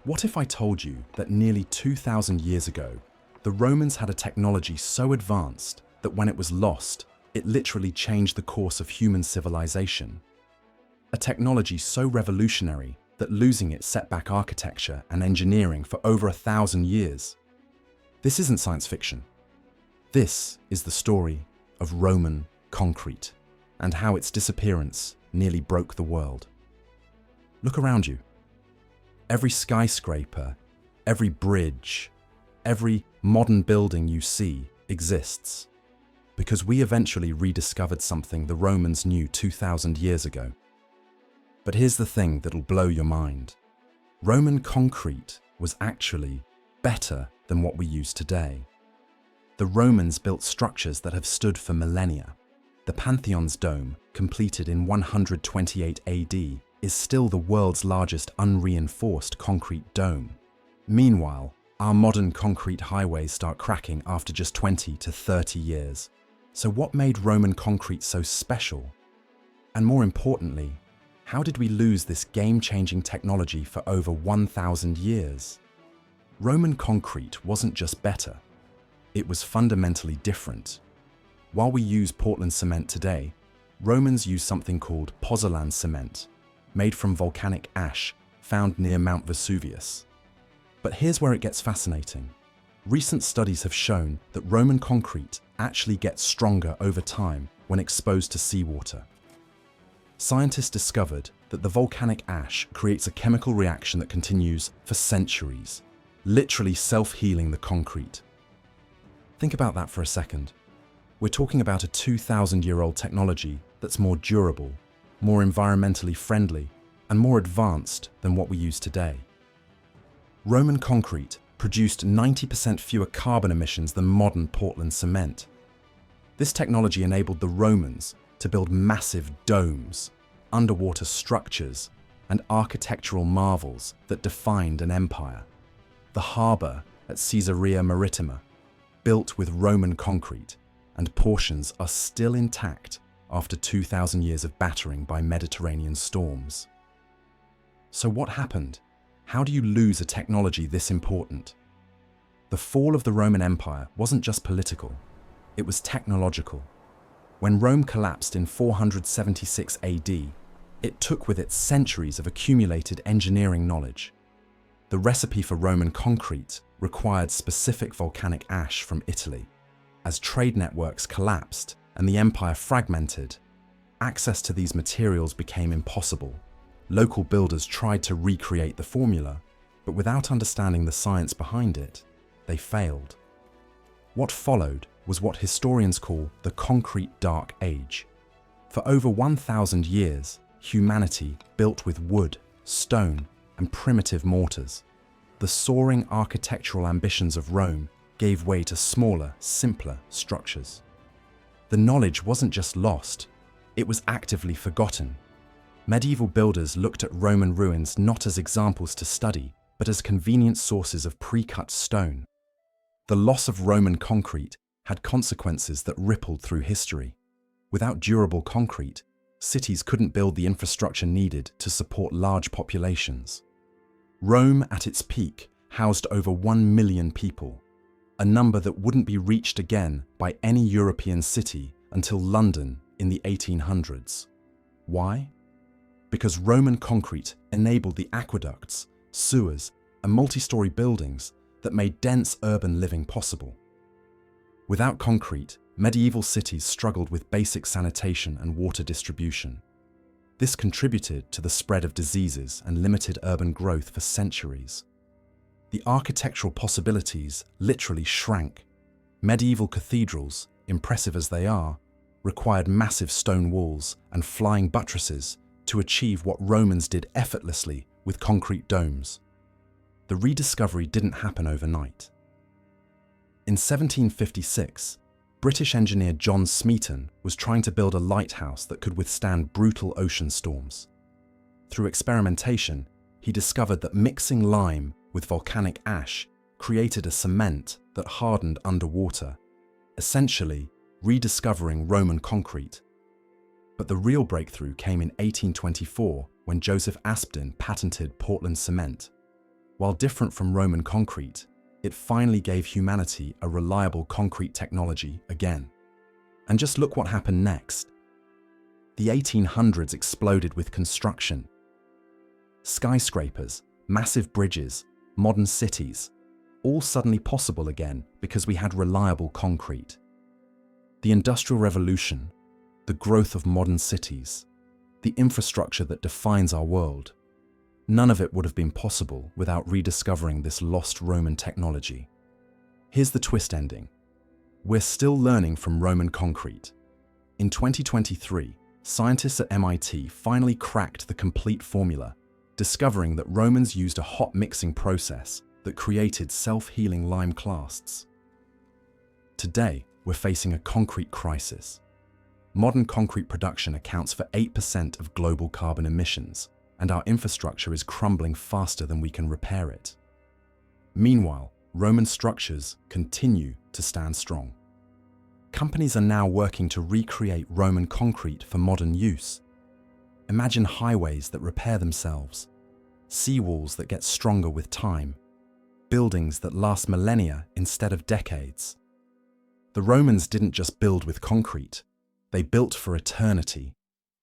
What if I told you that nearly 2,000 years ago, the Romans had a technology so advanced that when it was lost, it literally changed the course of human civilization? A technology so revolutionary that losing it set back architecture and engineering for over 1,000 years. This isn't science fiction. This is the story of Roman concrete and how its disappearance nearly broke the world. Look around you. Every skyscraper, every bridge, every modern building you see exists because we eventually rediscovered something the Romans knew 2,000 years ago. But here's the thing that'll blow your mind. Roman concrete was actually better than what we use today. The Romans built structures that have stood for millennia. The Pantheon's dome, completed in 128 AD, is still the world's largest unreinforced concrete dome. Meanwhile, our modern concrete highways start cracking after just 20 to 30 years. So what made Roman concrete so special? And more importantly, how did we lose this game-changing technology for over 1,000 years? Roman concrete wasn't just better, it was fundamentally different. While we use Portland cement today, Romans used something called pozzolan cement, made from volcanic ash found near Mount Vesuvius. But here's where it gets fascinating. Recent studies have shown that Roman concrete actually gets stronger over time when exposed to seawater. Scientists discovered that the volcanic ash creates a chemical reaction that continues for centuries, literally self-healing the concrete. Think about that for a second. We're talking about a 2,000-year-old technology that's more durable, more environmentally friendly, and more advanced than what we use today. Roman concrete produced 90% fewer carbon emissions than modern Portland cement. This technology enabled the Romans to build massive domes, underwater structures, and architectural marvels that defined an empire. The harbour at Caesarea Maritima, built with Roman concrete, and portions are still intact after 2,000 years of battering by Mediterranean storms. So what happened? How do you lose a technology this important? The fall of the Roman Empire wasn't just political, it was technological. When Rome collapsed in 476 AD, it took with it centuries of accumulated engineering knowledge. The recipe for Roman concrete required specific volcanic ash from Italy. As trade networks collapsed and the empire fragmented, access to these materials became impossible. Local builders tried to recreate the formula, but without understanding the science behind it, they failed. What followed was what historians call the Concrete Dark Age. For over 1,000 years, humanity built with wood, stone, and primitive mortars. The soaring architectural ambitions of Rome gave way to smaller, simpler structures. The knowledge wasn't just lost, it was actively forgotten. Medieval builders looked at Roman ruins not as examples to study, but as convenient sources of pre-cut stone. The loss of Roman concrete had consequences that rippled through history. Without durable concrete, cities couldn't build the infrastructure needed to support large populations. Rome, at its peak, housed over 1 million people, a number that wouldn't be reached again by any European city until London in the 1800s. Why? Because Roman concrete enabled the aqueducts, sewers, and multi-story buildings that made dense urban living possible. Without concrete, medieval cities struggled with basic sanitation and water distribution. This contributed to the spread of diseases and limited urban growth for centuries. The architectural possibilities literally shrank. Medieval cathedrals, impressive as they are, required massive stone walls and flying buttresses to achieve what Romans did effortlessly with concrete domes. The rediscovery didn't happen overnight. In 1756, British engineer John Smeaton was trying to build a lighthouse that could withstand brutal ocean storms. Through experimentation, he discovered that mixing lime with volcanic ash created a cement that hardened underwater, essentially rediscovering Roman concrete. But the real breakthrough came in 1824 when Joseph Aspdin patented Portland cement. While different from Roman concrete, it finally gave humanity a reliable concrete technology again. And just look what happened next. The 1800s exploded with construction. Skyscrapers, massive bridges, modern cities, all suddenly possible again because we had reliable concrete. The Industrial Revolution, the growth of modern cities, the infrastructure that defines our world, none of it would have been possible without rediscovering this lost Roman technology. Here's the twist ending. We're still learning from Roman concrete. In 2023, scientists at MIT finally cracked the complete formula, discovering that Romans used a hot mixing process that created self-healing lime clasts. Today, we're facing a concrete crisis. Modern concrete production accounts for 8% of global carbon emissions, and our infrastructure is crumbling faster than we can repair it. Meanwhile, Roman structures continue to stand strong. Companies are now working to recreate Roman concrete for modern use. Imagine highways that repair themselves, seawalls that get stronger with time, buildings that last millennia instead of decades. The Romans didn't just build with concrete, they built for eternity.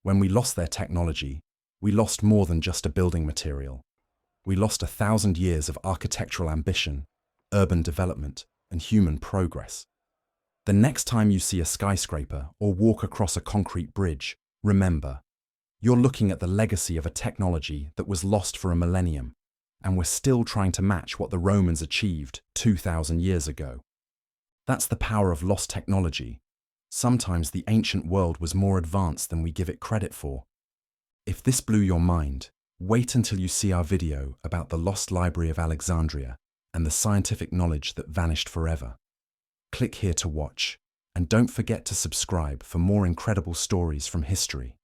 When we lost their technology, we lost more than just a building material. We lost 1,000 years of architectural ambition, urban development, and human progress. The next time you see a skyscraper or walk across a concrete bridge, remember, you're looking at the legacy of a technology that was lost for a millennium, and we're still trying to match what the Romans achieved 2,000 years ago. That's the power of lost technology. Sometimes the ancient world was more advanced than we give it credit for. If this blew your mind, wait until you see our video about the lost Library of Alexandria and the scientific knowledge that vanished forever. Click here to watch, and don't forget to subscribe for more incredible stories from history.